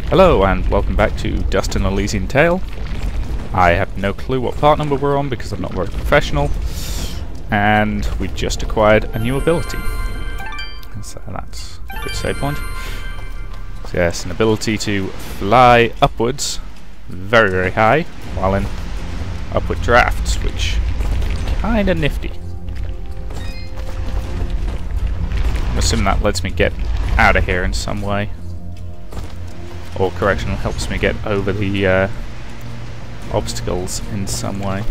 Hello and welcome back to Dust An Elysian Tail. I have no clue what part number we're on because I'm not very professional, and we just acquired a new ability. So that's a good save point. So yes, an ability to fly upwards very, very high while in upward drafts, which kinda nifty. I'm assuming that lets me get out of here in some way. Or correction, helps me get over the obstacles in some way.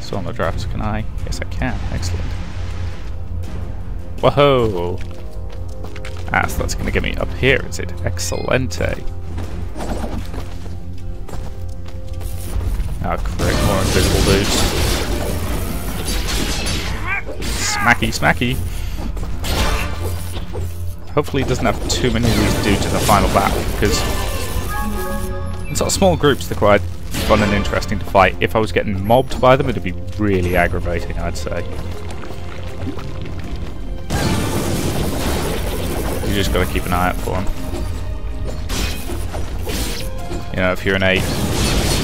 So on the drafts, can I? Yes, I can. Excellent. Whoa! Ah, so that's going to get me up here, is it? Excellente. I'll create more invisible dudes. Smacky, smacky. Hopefully he doesn't have too many of these dudes in the final battle, because in sort of small groups they're quite fun and interesting to fight. If I was getting mobbed by them, it'd be really aggravating, I'd say. You just got to keep an eye out for them. You know, if you're in a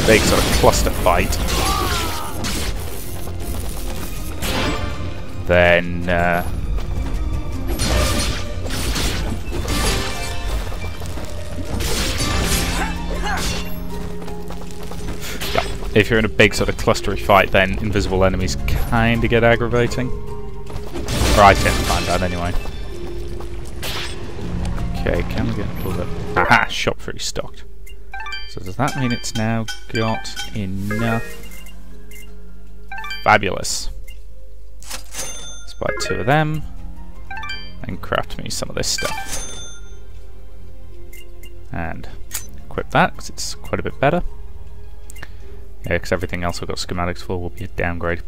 big sort of cluster fight, then if you're in a big sort of clustery fight, then invisible enemies kinda get aggravating. Or I tend to find that anyway. Okay, can we get a little bit... Aha! Shop free stocked. So does that mean it's now got enough? Fabulous. Let's buy 2 of them and craft me some of this stuff. And equip that, because it's quite a bit better. Yeah, because everything else I've got schematics for will be a downgrade.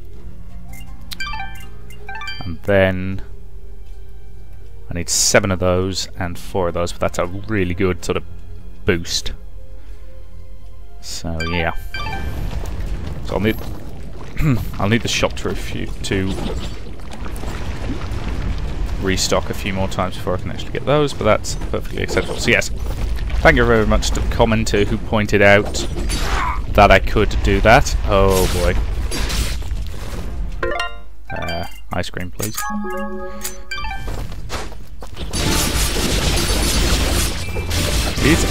And then I need 7 of those and 4 of those, but that's a really good sort of boost. So yeah. So I'll need I'll need the shop to restock a few more times before I can actually get those, but that's perfectly acceptable. So yes, thank you very much to the commenter who pointed out that I could do that. Oh boy. Ice cream, please.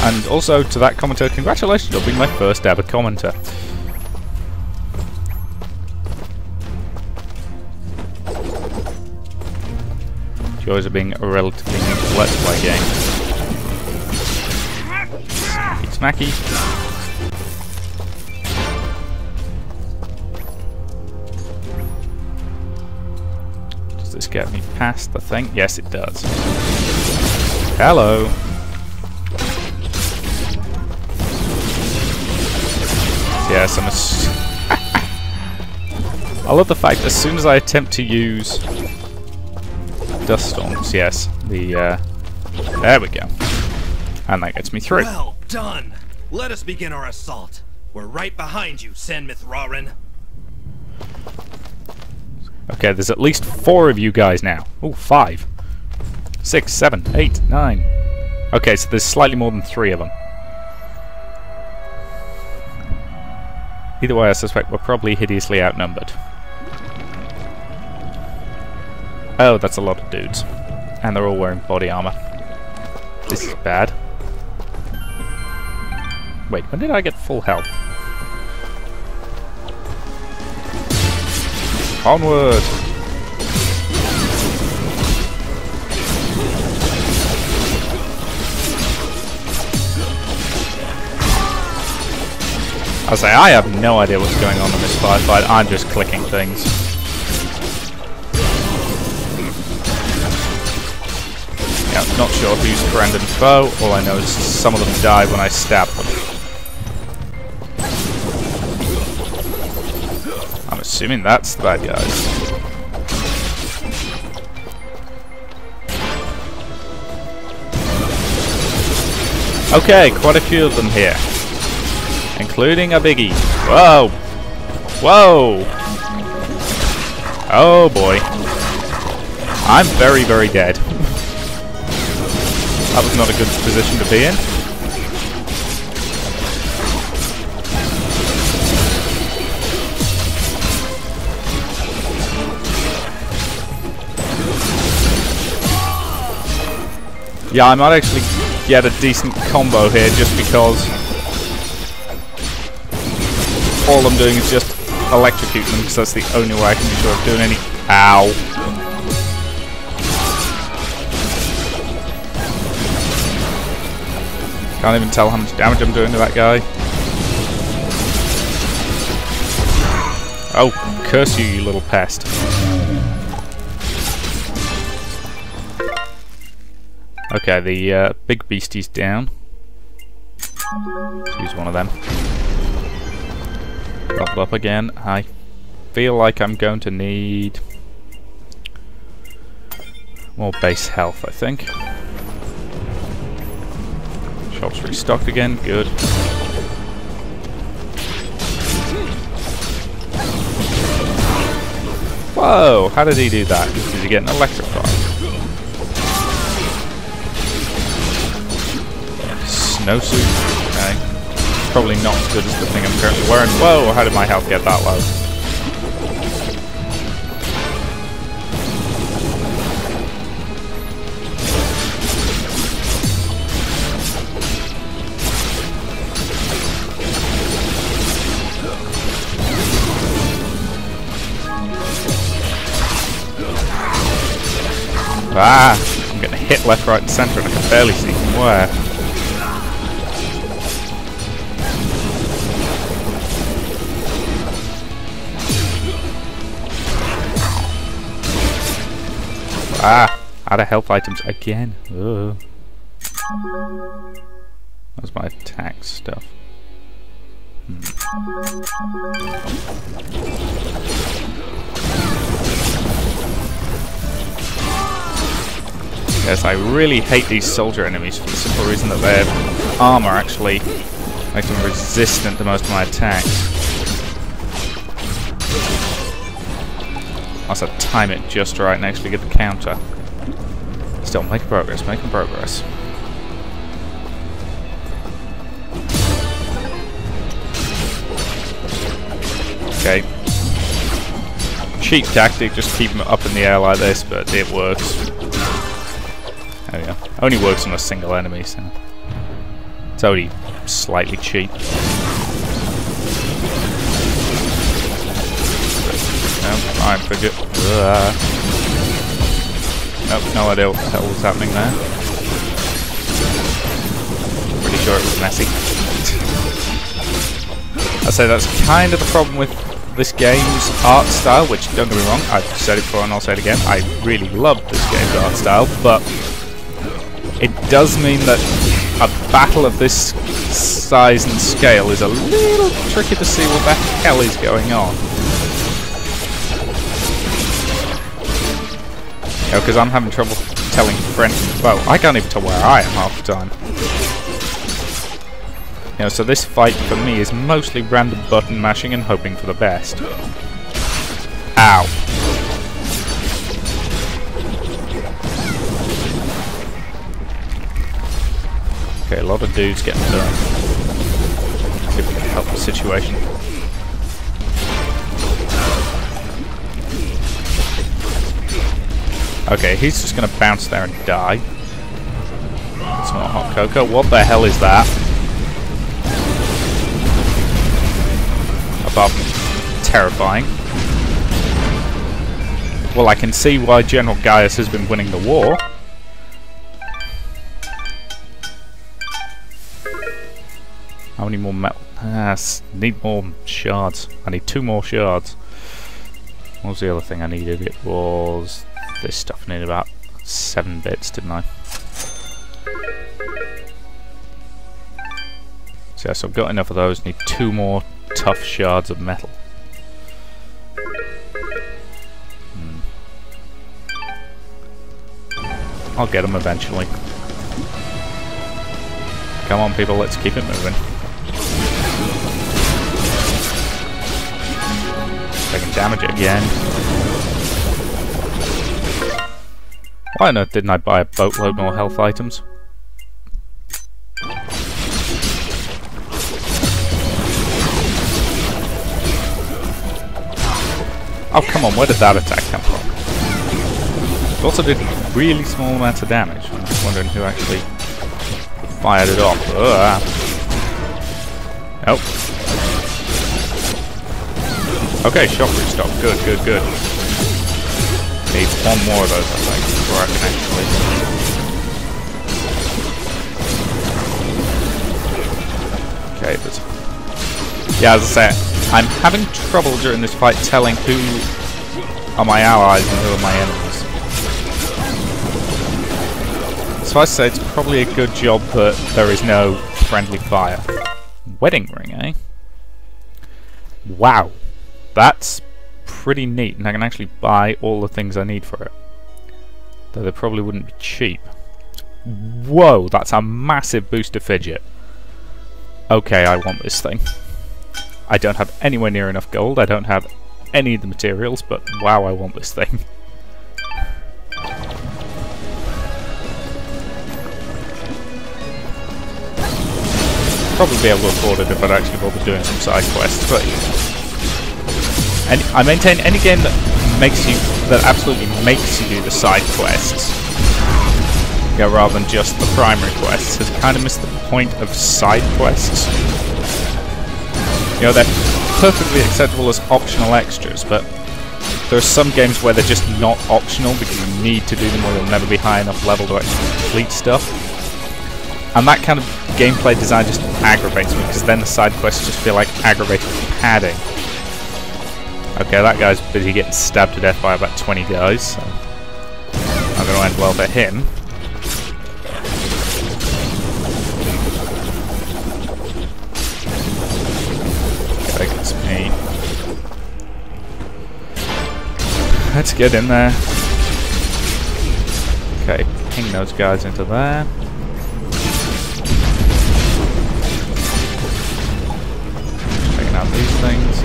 And also to that commenter, congratulations on being my first ever commenter. Joys of being a relatively new Let's Play game. Smacky, smacky. Does this get me past the thing? Yes, it does. Hello. Yes, I love the fact as soon as I attempt to use dust storms, yes, there we go. And that gets me through. Well done! Let us begin our assault. We're right behind you, Sanmithrarin. Okay, there's at least 4 of you guys now. Oh, 5. 6, 7, 8, 9. Okay, so there's slightly more than 3 of them. Either way, I suspect we're probably hideously outnumbered. Oh, that's a lot of dudes. And they're all wearing body armor. This is bad. Wait, when did I get full health? Onward! I'll say, I have no idea what's going on in this firefight, I'm just clicking things. Yeah, not sure who's friend and foe, all I know is some of them die when I stab them. I'm assuming that's the bad guys. Okay, quite a few of them here. Including a biggie. Whoa! Whoa! Oh boy. I'm very, very dead. That was not a good position to be in. Yeah, I might actually get a decent combo here just because all I'm doing is just electrocute them because that's the only way I can be sure of doing any... Ow. Can't even tell how much damage I'm doing to that guy. Oh, curse you, you little pest. Okay, the big beastie's down. Let's use one of them. Level up again. I feel like I'm going to need more base health, I think. Shop's restocked again, good. Whoa, how did he do that? Did he get an electrified? Snowsuit, okay. Probably not as good as the thing I'm currently wearing. Whoa, how did my health get that low? Ah! I'm getting hit left, right and centre and I can barely see from where. Ah! Out of health items again. Ugh. That's my attack stuff. Yes, I really hate these soldier enemies for the simple reason that their armor actually makes them resistant to most of my attacks. I must have time it just right and actually get the counter. Still, making progress, making progress. Okay. Cheap tactic, just keep them up in the air like this, but it works. There we go. Only works on a single enemy, so it's only slightly cheap. No, I'm forget. Nope, no idea what the hell was happening there. Pretty sure it was messy. I say that's kind of the problem with this game's art style, which, don't get me wrong, I've said it before and I'll say it again, I really love this game's art style, but it does mean that a battle of this size and scale is a little tricky to see what the hell is going on. You know, because I'm having trouble telling friends. Well, I can't even tell where I am half the time. You know, so this fight for me is mostly random button mashing and hoping for the best. Ow. Okay, a lot of dudes getting done. See if we can help the situation. Okay, he's just gonna bounce there and die. It's not hot cocoa. What the hell is that? Apart from terrifying. Well, I can see why General Gaius has been winning the war. How many more metal? Need more shards. I need 2 more shards. What was the other thing I needed? It was this stuff. I needed about 7 bits, didn't I? So yes, I've got enough of those. Need 2 more tough shards of metal. I'll get them eventually. Come on, people, let's keep it moving. Taking damage again. Why on earth didn't I buy a boatload more health items? Oh, come on, where did that attack come from? It also did really small amounts of damage. wondering who actually fired it off. Ugh. Nope. Okay, shock restock. Good, good, good. Need one more of those, I think, before I can actually... Okay, there's... Yeah, as I say, I'm having trouble during this fight telling who are my allies and who are my enemies. So I say it's probably a good job that there is no friendly fire. Wedding ring, eh? Wow. That's pretty neat, and I can actually buy all the things I need for it. Though they probably wouldn't be cheap. Whoa, that's a massive boost of fidget. Okay, I want this thing. I don't have anywhere near enough gold, I don't have any of the materials, but wow, I want this thing. Probably be able to afford it if I'd actually bother doing some side quests, but... And I maintain any game that absolutely makes you do the side quests, yeah, rather than just the primary quests, has kind of missed the point of side quests. You know, they're perfectly acceptable as optional extras, but there are some games where they're just not optional because you need to do them or you'll never be high enough level to actually complete stuff. And that kind of gameplay design just aggravates me, because then the side quests just feel like aggravated padding. Okay, that guy's busy getting stabbed to death by about 20 guys, so not going to end well for him. Okay, that's me. Let's get in there. Okay, ping those guys into there. Taking out these things.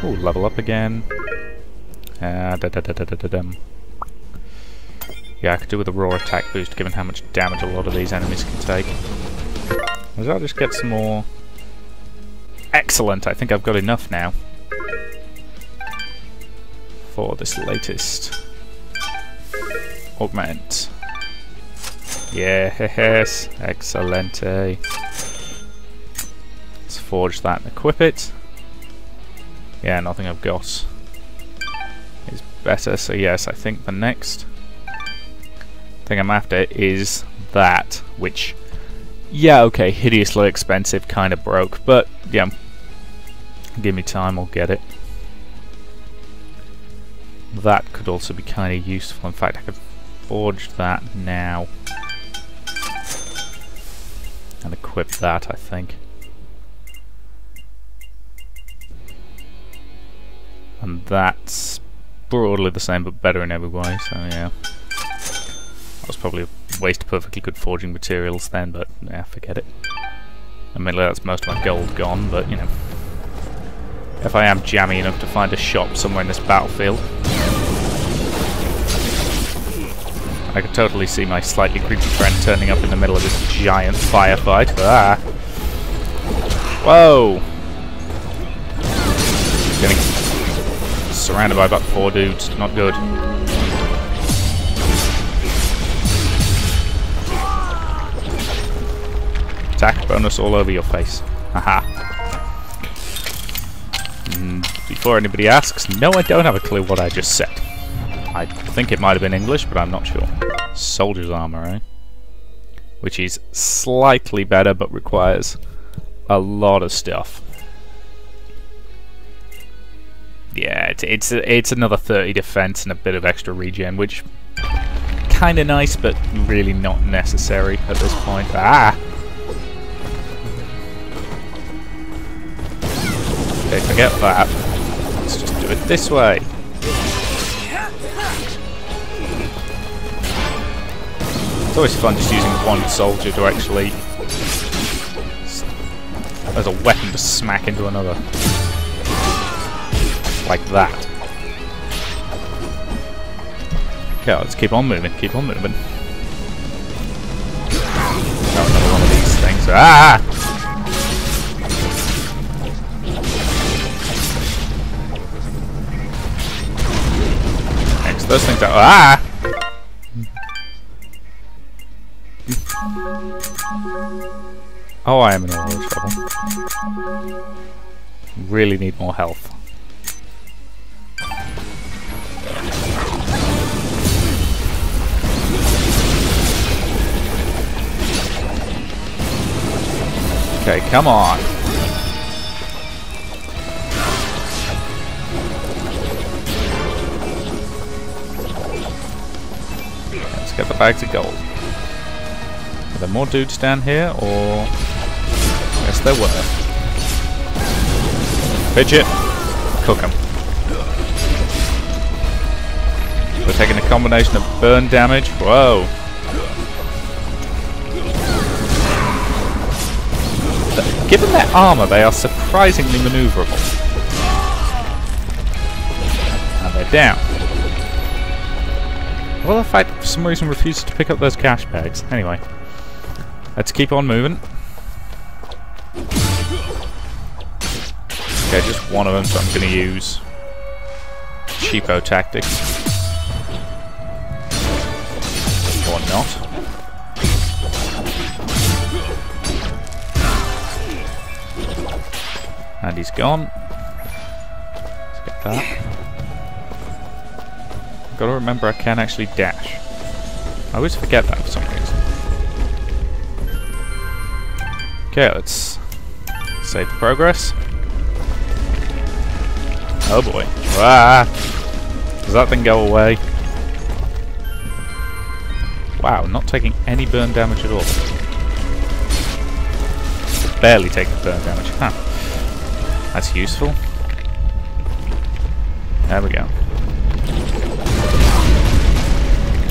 Ooh, level up again. Yeah, I could do with a raw attack boost given how much damage a lot of these enemies can take. I'll just get some more... Excellent! I think I've got enough now for this latest augment. Yes! Excellente! Let's forge that and equip it. Yeah, nothing I've got is better, so yes, I think the next thing I'm after is that, which, yeah, okay, hideously expensive, kind of broke, but, yeah, give me time, I'll get it. That could also be kind of useful. In fact, I could forge that now and equip that, I think. And that's broadly the same but better in every way, so yeah. That was probably a waste of perfectly good forging materials then, but yeah, forget it. Admittedly, that's most of my gold gone, but you know. If I am jammy enough to find a shop somewhere in this battlefield, I could totally see my slightly creepy friend turning up in the middle of this giant firefight. Ah! Whoa! Getting surrounded by about 4 dudes, not good. Attack bonus all over your face. Haha. Before anybody asks, no, I don't have a clue what I just said. I think it might have been English, but I'm not sure. Soldier's armor, eh? Which is slightly better, but requires a lot of stuff. Yeah, it's another 30 defense and a bit of extra regen, which kind of nice, but really not necessary at this point. Ah! Okay, forget that. Let's just do it this way. It's always fun just using one soldier to actually, as a weapon to smack into another. Like that. Okay, let's keep on moving, keep on moving. Oh, another one of these things. Ah! Next, those things are. Ah! Oh, I am in a lot of trouble. Really need more health. Okay, come on. Let's get the bags of gold. Are there more dudes down here, or... Yes, there were. Fidget. Cook them. We're taking a combination of burn damage. Whoa. Given their armor, they are surprisingly maneuverable. And they're down. Well, the fight for some reason refuses to pick up those cash bags. Anyway, let's keep on moving. Okay, just one of them, so I'm going to use cheapo tactics. Or not. And he's gone. Let's get that. Gotta remember I can actually dash. I always forget that for some reason. Okay, let's save progress. Oh boy. Ah! Does that thing go away? Wow, not taking any burn damage at all. Barely taking burn damage. Huh. That's useful. There we go.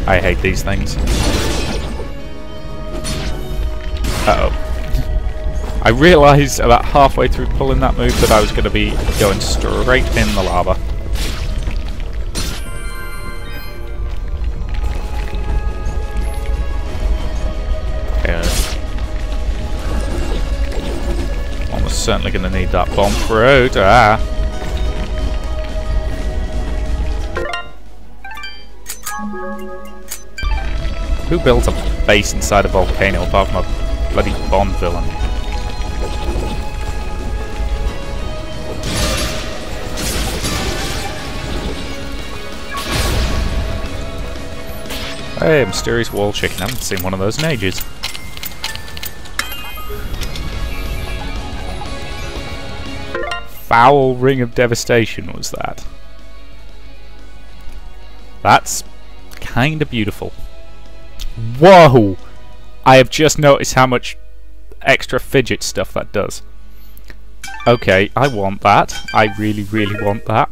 I hate these things. Uh-oh. I realised about halfway through pulling that move that I was going to be going straight in the lava. Almost certainly going to need that bomb fruit. Ah! Who builds a base inside a volcano apart from a bloody Bond villain? Hey, mysterious wall chicken. I haven't seen one of those in ages. Foul ring of devastation was that. That's kinda beautiful. Whoa! I have just noticed how much extra fidget stuff that does. Okay, I want that. I really, really want that.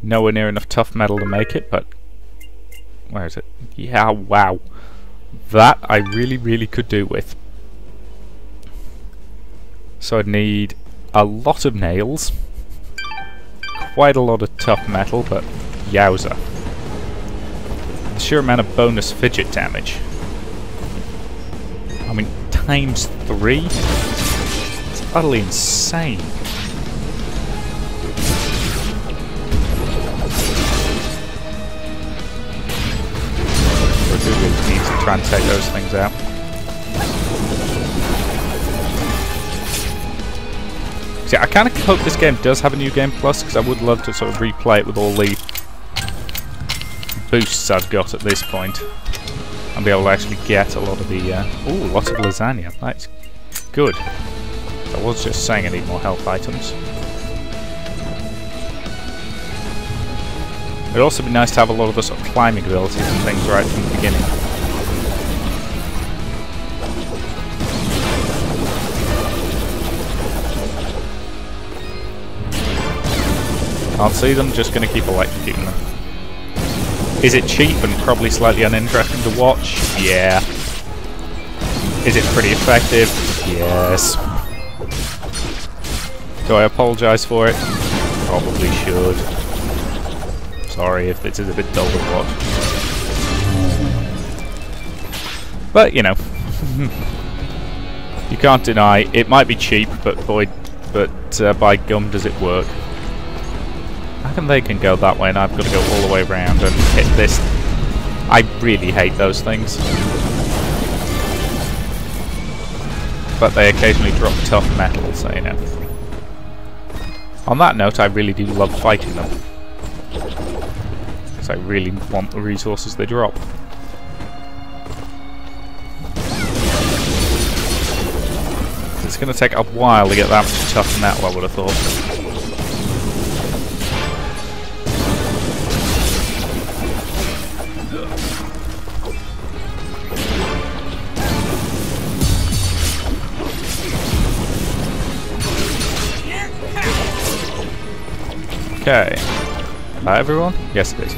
Nowhere near enough tough metal to make it, but... Where is it? Yeah, wow. That I really, really could do with. So I'd need a lot of nails. Quite a lot of tough metal, but yowza. The sheer amount of bonus fidget damage. I mean, times 3? It's utterly insane. We do really need to try and take those things out. See, I kind of hope this game does have a new game plus, because I would love to sort of replay it with all the boosts I've got at this point, and be able to actually get a lot of the... ooh, lots of lasagna. That's good. I was just saying I need more health items. It'd also be nice to have a lot of the sort of climbing abilities and things right from the beginning. Can't see them, just going to keep electrocuting them. Is it cheap and probably slightly uninteresting to watch? Yeah. Is it pretty effective? Yes. Do I apologise for it? Probably should. Sorry if it is a bit dull to watch. But, you know. You can't deny, it might be cheap, but boy, by gum does it work. How come they can go that way and I've got to go all the way around and hit this? I really hate those things. but they occasionally drop tough metal, so you know. On that note, I really do love fighting them, because I really want the resources they drop. It's going to take a while to get that much tough metal, I would have thought. Okay. Hi everyone? Yes it is.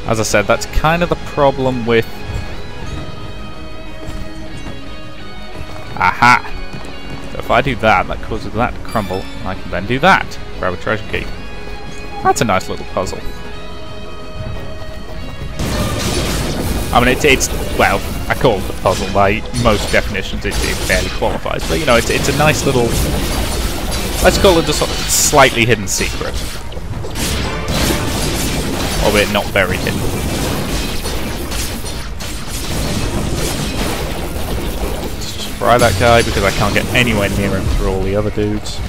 As I said, that's kind of the problem with... Aha! So if I do that, that causes that to crumble, and I can then do that. Grab a treasure key. That's a nice little puzzle. I mean, it's well, I call it a puzzle. By most definitions, it barely qualifies. But, you know, it's a nice little... Let's call it a sort of slightly hidden secret. Albeit not very hidden. Let's just fry that guy because I can't get anywhere near him through all the other dudes.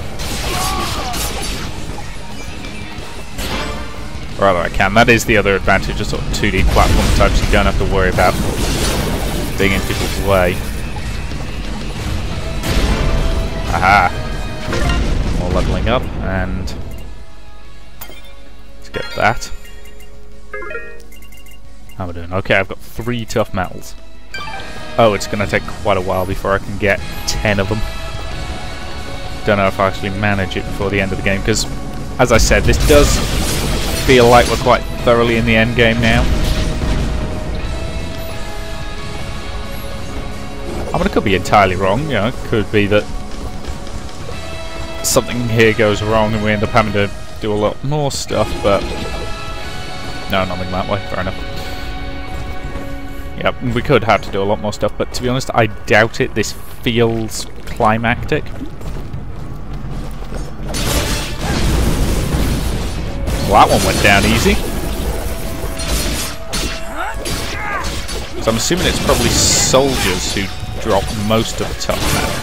Or rather I can. That is the other advantage of sort of 2D platform types. You don't have to worry about being in people's way. Aha! More leveling up, and let's get that. How am I doing? Okay, I've got 3 tough metals. Oh, it's going to take quite a while before I can get 10 of them. Don't know if I actually manage it before the end of the game, because, as I said, this does feel like we're quite thoroughly in the end game now. I mean, it could be entirely wrong, you know, it could be that something here goes wrong and we end up having to do a lot more stuff, but no, nothing that way, fair enough. Yep, we could have to do a lot more stuff, but to be honest, I doubt it. This feels climactic. Well, that one went down easy. So I'm assuming it's probably soldiers who drop most of the tough metal.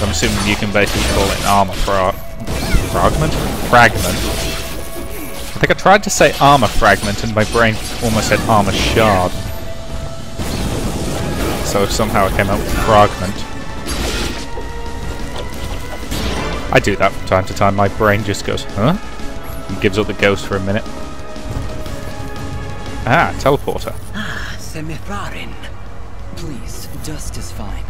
I'm assuming you can basically call it an armor fragment. I think I tried to say armor fragment and my brain almost said armor shard. So somehow I came out with fragment. I do that from time to time. My brain just goes, huh? And gives up the ghost for a minute. Ah, teleporter. Ah, Semifrarin. Please, Dust is fine.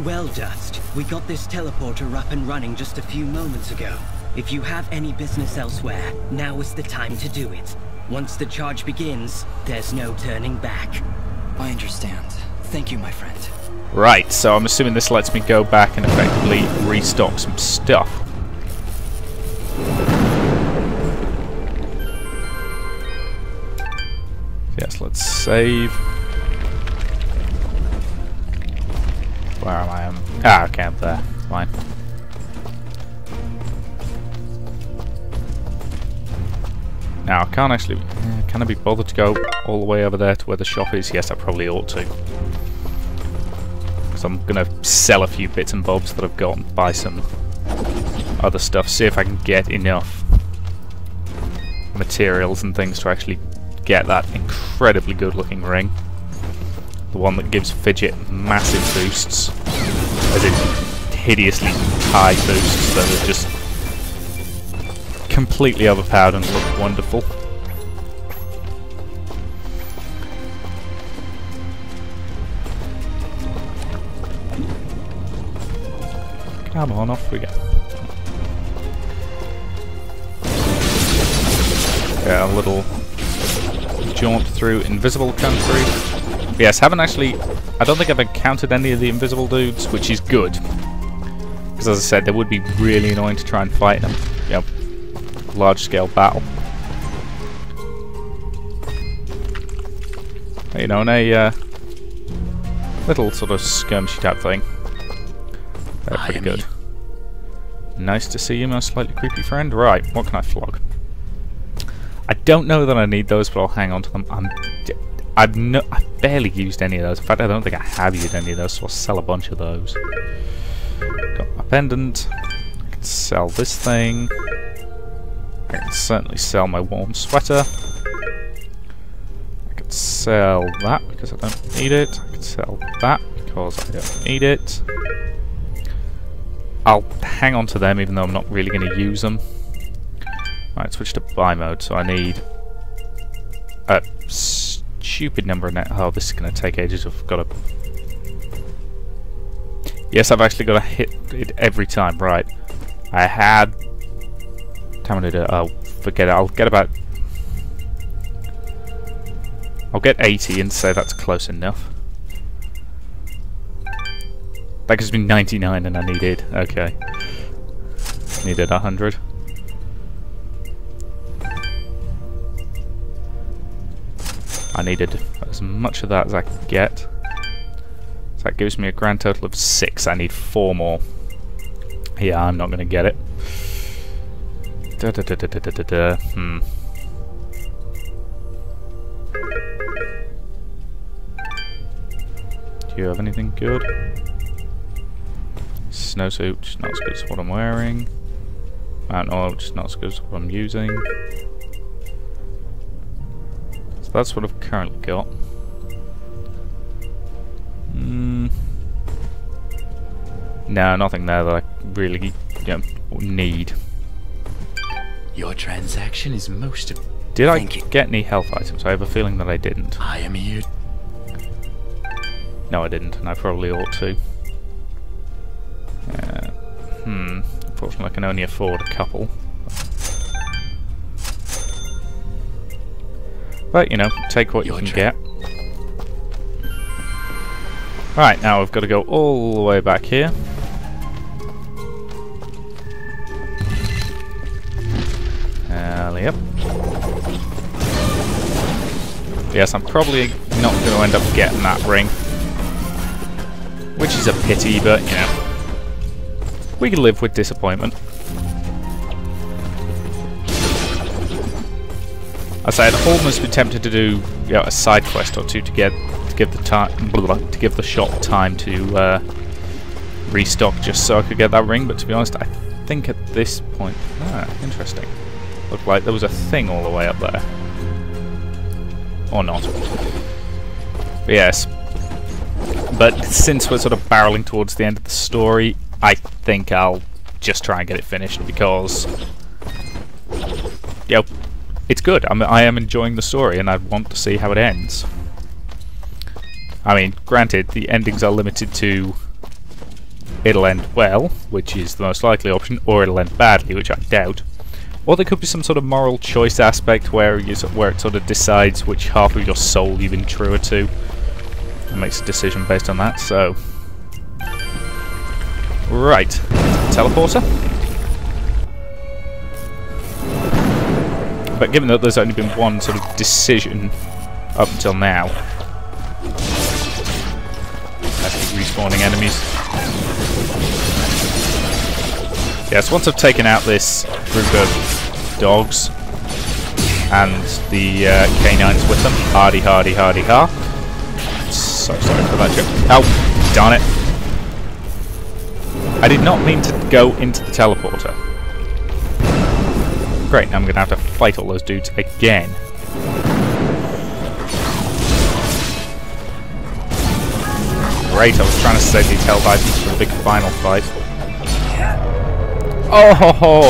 Well, Dust, we got this teleporter up and running just a few moments ago. If you have any business elsewhere, now is the time to do it. Once the charge begins, there's no turning back. I understand. Thank you, my friend. Right, so I'm assuming this lets me go back and effectively restock some stuff. Yes, let's save. Where am I? Ah, okay, I'm there. Fine. Now, I can't actually... Can I be bothered to go all the way over there to where the shop is? Yes, I probably ought to. Because I'm going to sell a few bits and bobs that I've got and buy some other stuff. See if I can get enough materials and things to actually get that incredibly good looking ring. The one that gives Fidget massive boosts. As in hideously high boosts that are just completely overpowered and look wonderful. Come on, off we go. Okay, a little jaunt through invisible country. Yes, haven't actually... I don't think I've encountered any of the invisible dudes, which is good. Because as I said, they would be really annoying to try and fight them. Yep. Large-scale battle. You know, in a little sort of skirmishy type thing. They're pretty good. Nice to see you, my slightly creepy friend. Right, what can I flog? I don't know that I need those, but I'll hang on to them. I've barely used any of those. In fact, I don't think I have used any of those, so I'll sell a bunch of those. Got my pendant. I can sell this thing. I can certainly sell my warm sweater. I can sell that because I don't need it. I can sell that because I don't need it. I'll hang on to them even though I'm not really going to use them. Right, switch to buy mode, so I need a stupid number of net. Oh, this is going to take ages. I've got to... Yes, I've actually got to hit it every time. Right. I had... How many did I... Oh, forget it. I'll get about... I'll get 80 and say that's close enough. That gives me 99 and I needed... Okay. Needed 100. I needed as much of that as I could get. So that gives me a grand total of 6. I need 4 more. Yeah, I'm not going to get it. Do you have anything good? Snowsuit, which is not as good as what I'm wearing. Mountain oil, which is not as good as what I'm using. So that's what I've currently got. No, nothing there that I really need. Your transaction is most... Did I get any health items? I have a feeling that I didn't. I am here. No, I didn't, and I probably ought to. Unfortunately, I can only afford a couple. But, you know, take what you can get. Right, now we've got to go all the way back here. Yep. Yes, I'm probably not going to end up getting that ring. Which is a pity, but, you know. We can live with disappointment. I say I'd almost be tempted to do, you know, a side quest or two to give the shop time to restock, just so I could get that ring. But to be honest, I think at this point, interesting. Looked like there was a thing all the way up there, or not. But yes, but since we're sort of barreling towards the end of the story, I think I'll just try and get it finished because, you know, it's good. I am enjoying the story, and I want to see how it ends. I mean, granted, the endings are limited to it'll end well, which is the most likely option, or it'll end badly, which I doubt. Or there could be some sort of moral choice aspect where it sort of decides which half of your soul you've been truer to, and makes a decision based on that. So, right, teleporter. But given that there's only been one sort of decision up until now, that's the respawning enemies. Yes, once I've taken out this group of dogs and the canines with them, hardy, hardy, hardy, ha. So sorry for that joke. Oh, darn it. I did not mean to go into the teleporter. Great, now I'm going to have to fight all those dudes again. Great, I was trying to save these health items for the big final fight. Oh ho ho!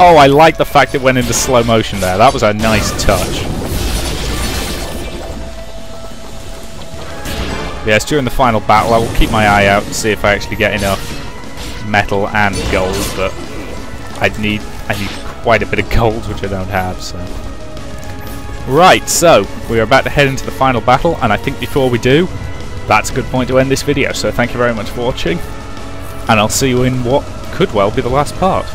Oh, I like the fact it went into slow motion there. That was a nice touch. Yes, during the final battle, I will keep my eye out and see if I actually get enough metal and gold, but I need quite a bit of gold, which I don't have, so... Right, so, we are about to head into the final battle, and I think before we do, that's a good point to end this video, so thank you very much for watching, and I'll see you in what could well be the last part.